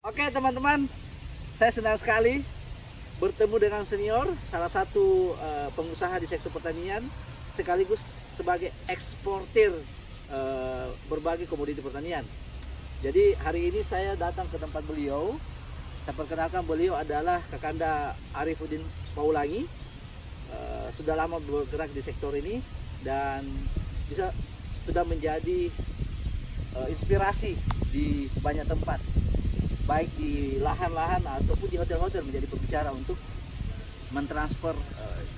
Oke teman-teman, saya senang sekali bertemu dengan senior, salah satu pengusaha di sektor pertanian, sekaligus sebagai eksportir berbagai komoditi pertanian. Jadi hari ini saya datang ke tempat beliau. Saya perkenalkan, beliau adalah Kakanda Arifuddin Paulangi. Sudah lama bergerak di sektor ini dan sudah menjadi inspirasi di banyak tempat, baik di lahan-lahan ataupun di hotel-hotel, menjadi pembicara untuk mentransfer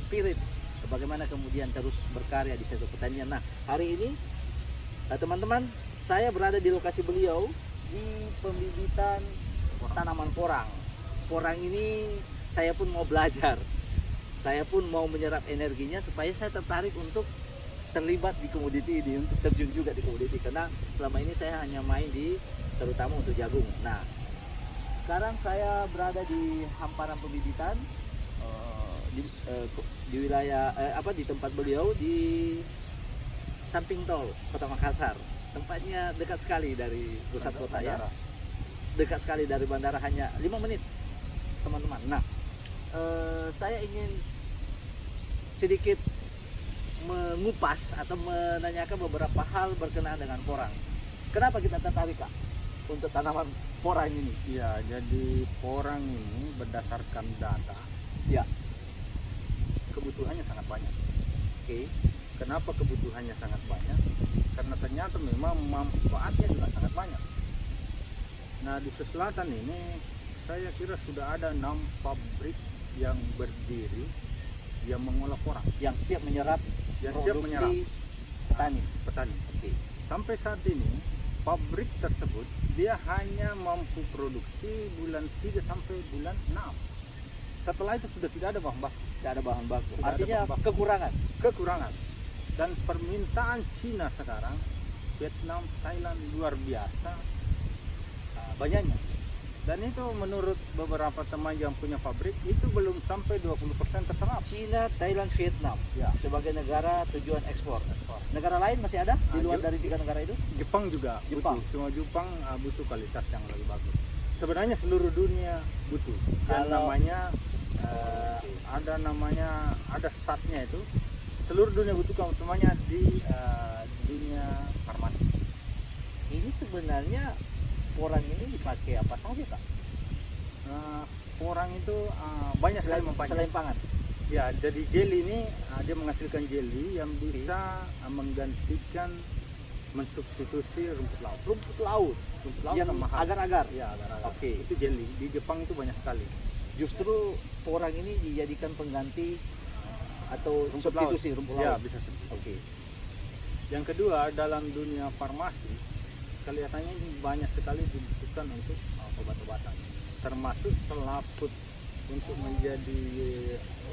spirit bagaimana kemudian terus berkarya di sektor pertanian. Nah, hari ini teman-teman, saya berada di lokasi beliau di pembibitan tanaman porang. Porang ini saya pun mau belajar, saya pun mau menyerap energinya supaya saya tertarik untuk terlibat di komoditi ini, untuk terjun juga di komoditi, karena selama ini saya hanya main terutama untuk jagung. Nah, sekarang saya berada di hamparan pembibitan di wilayah di tempat beliau di samping tol Kota Makassar. Tempatnya dekat sekali dari pusat kota ya. Dekat sekali dari bandara, hanya 5 menit, teman-teman. Nah, saya ingin sedikit mengupas atau menanyakan beberapa hal berkenaan dengan porang. Kenapa kita tertarik, Kak, untuk tanaman porang ini? Ya, jadi porang ini berdasarkan data, Ya, kebutuhannya sangat banyak. oke. Kenapa kebutuhannya sangat banyak? Karena ternyata memang manfaatnya juga sangat banyak. Nah, di selatan ini saya kira sudah ada 6 pabrik yang berdiri yang mengolah porang, Yang siap menyerap produksi petani. Oke. Sampai saat ini pabrik tersebut dia hanya mampu produksi bulan 3 sampai bulan 6. Setelah itu sudah tidak ada bahan baku. Tidak ada bahan baku. Tidak ada Artinya bahan baku. Kekurangan. Dan permintaan Cina sekarang, Vietnam, Thailand luar biasa banyaknya. Dan itu menurut beberapa teman yang punya pabrik itu belum sampai 20% terserap. Cina, Thailand, Vietnam Ya. sebagai negara tujuan ekspor. Negara lain masih ada di luar dari 3 negara itu? Jepang juga Jepang. butuh. Cuma Jepang butuh kualitas yang lebih bagus. Sebenarnya seluruh dunia butuh. Dan namanya ada satnya itu. Seluruh dunia butuh, utamanya di dunia farmasi. Ini sebenarnya porang ini dipakai apa saja, Kak? Porang itu banyak sekali manfaatnya. Selain pangan. Ya, jadi jelly ini dia menghasilkan jelly yang bisa menggantikan, mensubstitusi rumput laut. Rumput laut yang kan mahal. agar-agar. Ya, agar-agar. Oke. Itu jelly. Di Jepang itu banyak sekali. Justru porang ini dijadikan pengganti atau Rumput substitusi laut. rumput Ya, laut. bisa substitusi. Oke. Yang kedua, dalam dunia farmasi kelihatannya ini banyak sekali dibutuhkan untuk obat-obatan, termasuk selaput untuk menjadi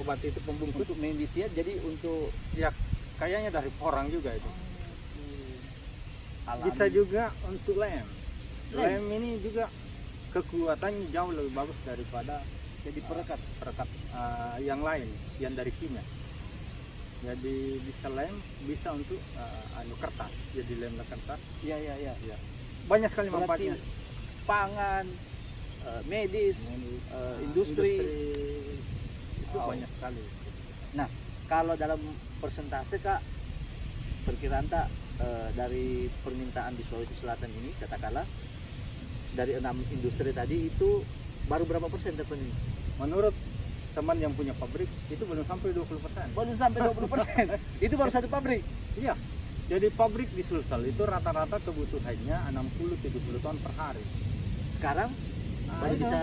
obat itu pembungkus. Untuk medisiat, jadi untuk Ya, kayaknya dari porang juga itu. alami. Bisa juga untuk lem. Lem? Lem ini juga kekuatannya jauh lebih bagus daripada jadi perekat. yang lain, yang dari kimia. Jadi bisa lem, bisa untuk kertas. Jadi lem kertas. Iya. Ya. Banyak sekali Berarti manfaatnya. pangan, medis, industri. Itu Wow. banyak sekali. Nah, kalau dalam persentase, Kak, perkiraan tak dari permintaan di Sulawesi Selatan ini, katakanlah dari 6 industri tadi itu baru berapa persen terpenuhi? Menurut teman yang punya pabrik itu belum sampai 20%. Belum sampai 20%. Itu baru satu pabrik. Iya. Jadi pabrik di Sulsel itu rata-rata kebutuhannya 60-70 ton per hari. Sekarang baru itu, bisa.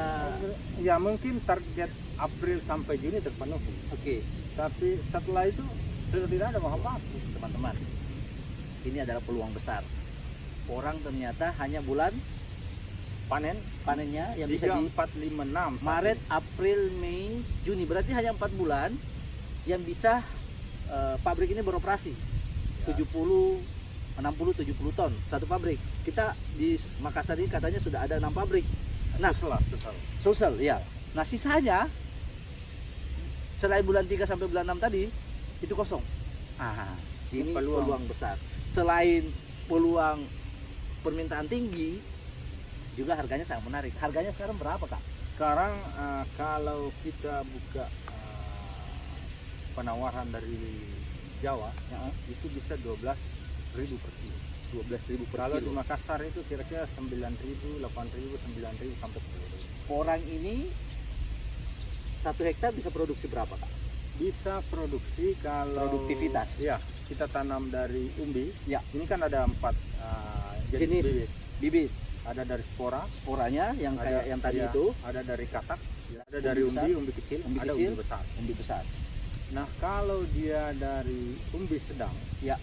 ya mungkin target April sampai Juni terpenuhi. Oke, Tapi setelah itu sudah tidak ada bahan baku. teman-teman, ini adalah peluang besar. Orang ternyata hanya bulan panennya yang bisa 3, di 4, 5, 6 Maret, April, Mei, Juni. Berarti hanya 4 bulan yang bisa pabrik ini beroperasi. Ya. 60-70 ton satu pabrik. Kita di Makassar ini katanya sudah ada 6 pabrik. Nah, setelah Sulsel ya. Nah, sisanya selain bulan 3 sampai bulan 6 tadi itu kosong. Ini peluang besar. Selain peluang permintaan tinggi, Juga harganya sangat menarik. Harganya sekarang berapa Kak? Sekarang kalau kita buka penawaran dari Jawa, itu bisa 12.000 per kilo. 12.000 per Kalau di kilo. Makassar itu kira-kira 9.000, 8.000, 9.000 sampai 10.000. Porang ini 1 hektar bisa produksi berapa Kak? Bisa produksi kalau Produktivitas. Ya, kita tanam dari umbi. Ya. Ini kan ada 4 jenis Jenis bibit. bibit. Ada dari spora, Sporanya yang ada, kayak yang tadi ya, itu, ada dari katak, ada Umbi dari besar, umbi kecil, umbi ada kecil. umbi besar. umbi besar. Nah, kalau dia dari umbi sedang, Ya.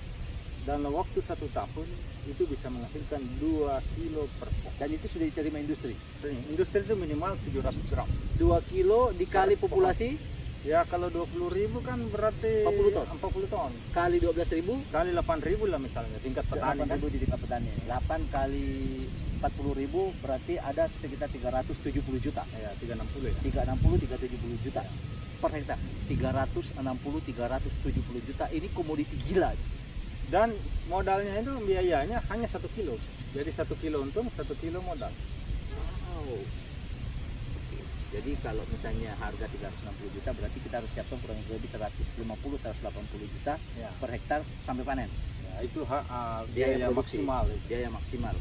dalam waktu 1 tahun itu bisa menghasilkan 2 kilo per pohon. Dan itu sudah diterima industri. Industri itu minimal 700 gram. 2 kilo dikali Per populasi Ya, kalau 20.000 kan berarti 40 ton. 40 ton. kali 12.000, Kali 8.000 lah misalnya tingkat petani kan. 8.000 di tingkat petani. 8 kali 40.000 berarti ada sekitar 370 juta. Ya, 360 ya. 360 370 juta per hektar. 360 370 juta, ini komoditi gila. Dan modalnya itu biayanya hanya 1 kilo. Jadi 1 kilo untung, 1 kilo modal. Wow. Oke. Jadi kalau misalnya harga 360 juta berarti kita harus siapkan kurang lebih 150 180 juta Ya. per hektar sampai panen. Ya, itu Biaya biaya produksi. maksimal. Biaya maksimal.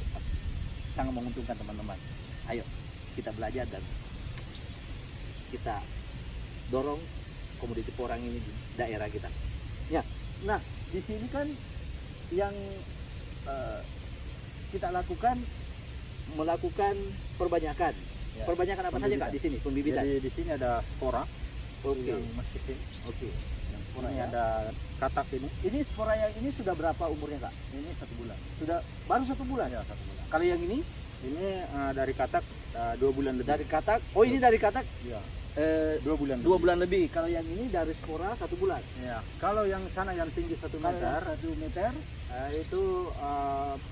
Sangat menguntungkan teman-teman. Ayo kita belajar dan kita dorong komoditi porang ini di daerah kita. Ya. Nah, di sini kan yang kita melakukan perbanyakan. Ya. Perbanyakan apa saja Kak di sini? Pembibitan. Jadi di sini ada spora Oke. yang masih kecil. Oke. Yang spora Ini ya. ada katak ini. Ini spora yang ini sudah berapa umurnya Kak? Ini 1 bulan. Sudah baru 1 bulan. Ya, 1 bulan. Kalau yang ini Ini dari katak 2 bulan lebih. dari katak. Oh, ini dari katak Ya, 2 2 bulan. bulan lebih. Kalau yang ini dari spora 1 bulan. Ya. Kalau yang sana yang tinggi 1 Kalau meter, 1 meter itu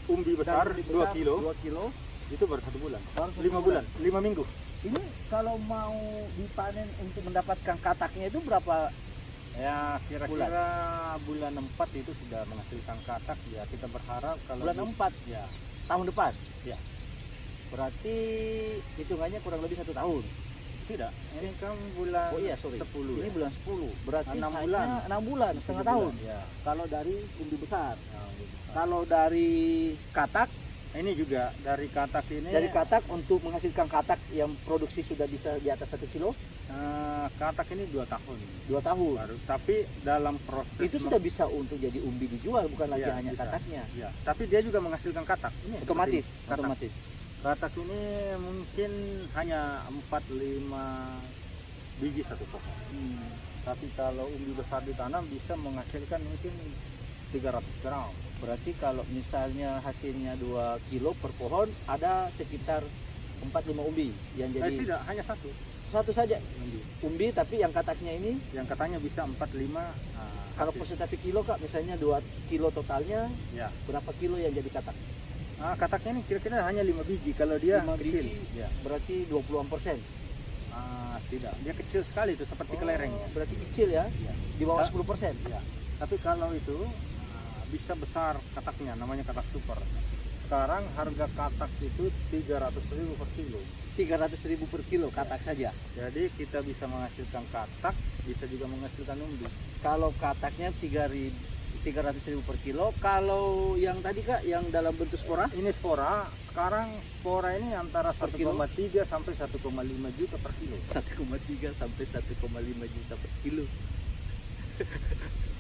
umbi besar, 2 kilo. 2 kilo. Itu baru 1 bulan. Baru 1 5 bulan, 5 minggu. Ini kalau mau dipanen untuk mendapatkan kataknya itu berapa? Ya, kira-kira bulan 4 itu sudah menghasilkan katak. Ya, kita berharap kalau Bulan 4 ya, tahun depan. Ya. Berarti hitungannya kurang lebih 1 tahun. tidak. Ini kan bulan Oh iya, sorry. 10 Ini ya. bulan 10. Berarti 6 hanya bulan. 6 bulan, setengah 7 tahun. bulan, Ya. Kalau dari umbi besar. Ya, umbi besar. Kalau dari katak, Ini juga dari katak ini. dari katak untuk menghasilkan katak yang produksi sudah bisa di atas 1 kilo, katak ini 2 tahun. 2 tahun. Baru. Tapi dalam proses Itu sudah bisa untuk jadi umbi dijual, bukan lagi Ya, hanya bisa. kataknya. Ya, tapi dia juga menghasilkan katak. Ini Otomatis, seperti ini. Katak. otomatis. Katak ini mungkin hanya 4-5 biji satu pohon. Tapi kalau umbi besar ditanam bisa menghasilkan mungkin 300 gram. Berarti kalau misalnya hasilnya 2 kilo per pohon, ada sekitar 4-5 umbi yang jadi Tidak, hanya satu satu saja umbi. umbi, tapi yang kataknya ini Yang katanya bisa 4-5. kalau persentase kilo Kak, misalnya 2 kilo totalnya, Ya. berapa kilo yang jadi katak? Kataknya ini kira-kira hanya 5 biji kalau dia 5 kecil. biji, Ya. berarti 20%. Tidak, dia kecil sekali itu seperti kelerengnya. Berarti kecil ya, Ya. di bawah Ah. 10%. Ya. Tapi kalau itu bisa besar kataknya, namanya katak super. Sekarang harga katak itu 300.000 per kilo. 300.000 per kilo katak saja. Jadi kita bisa menghasilkan katak, bisa juga menghasilkan umbi. Kalau kataknya 300.000 per kilo. Kalau yang tadi Kak, yang dalam bentuk spora, Ini spora, sekarang spora ini antara Per kilo? 1,3 sampai 1,5 juta per kilo. 1,3 sampai 1,5 juta per kilo.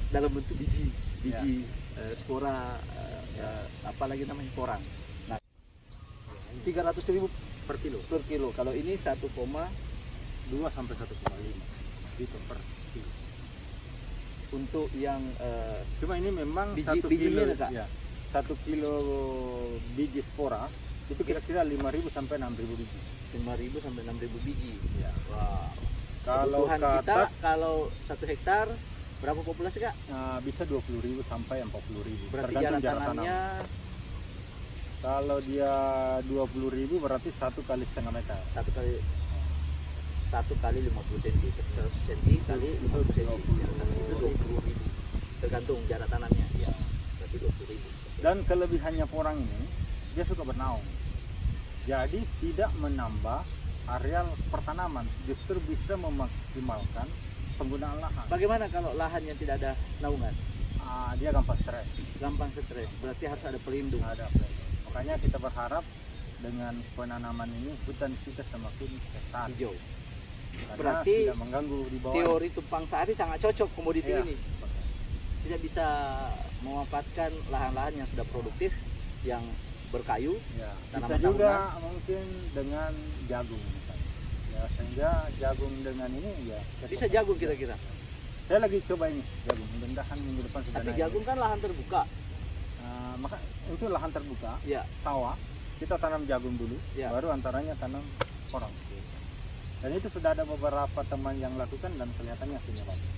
Dalam bentuk biji spora, apalagi namanya porang. Nah, 300.000 Per kilo, per kilo. Kalau ini 1,2 2 sampai 1,5 gitu per kilo. untuk yang Cuma ini memang Biji- 1 bijinya kilo, ada, Kak? ya, 1 kilo biji spora itu kira-kira 5.000 sampai 6.000 biji. 5.000 sampai 6.000 biji. Ya. Wow. Kalau Kebutuhan kita katak kalau 1 hektar berapa populasi Kak? bisa 20.000 sampai 40.000. Berarti tergantung jarak tanamnya Kalau dia 20.000 berarti 1 kali setengah meter. 1 kali 50 cm, 100 cm kali 50 cm. Itu 20.000. Tergantung jarak tanamnya. Ya. Berarti 20.000. Dan kelebihannya porang ini, dia suka bernaung. Jadi tidak menambah areal pertanaman, justru bisa memaksimalkan penggunaan lahan. Bagaimana kalau lahan yang tidak ada naungan? Dia gampang stres. Gampang stres. Berarti harus ada pelindung. Ada pelindung. Makanya kita berharap dengan penanaman ini hutan kita semakin sehat. Hijau. Karena Berarti tidak mengganggu di bawah. Teori tumpang sari sangat cocok komoditi Iya. ini. Tidak bisa memanfaatkan lahan-lahan yang sudah produktif, yang berkayu. Ya, bisa Tanaman juga mungkin dengan jagung misalnya. Ya, sehingga jagung dengan ini ya Bisa jagung kira-kira. Saya lagi coba ini jagung, mudah-mudahan minggu depan sudah Tapi naik. jagung kan lahan terbuka. Maka itu lahan terbuka, Ya, sawah, kita tanam jagung dulu, Ya. baru antaranya tanam korang. Dan itu sudah ada beberapa teman yang lakukan dan kelihatannya hasilnya bagus.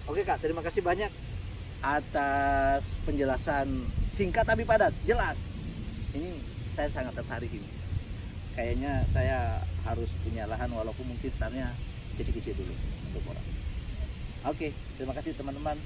oke Kak, terima kasih banyak atas penjelasan singkat tapi padat, jelas. Ini saya sangat tertarik ini. Kayaknya saya harus punya lahan walaupun mungkin startnya kecil-kecil dulu untuk orang. Oke, terima kasih teman-teman.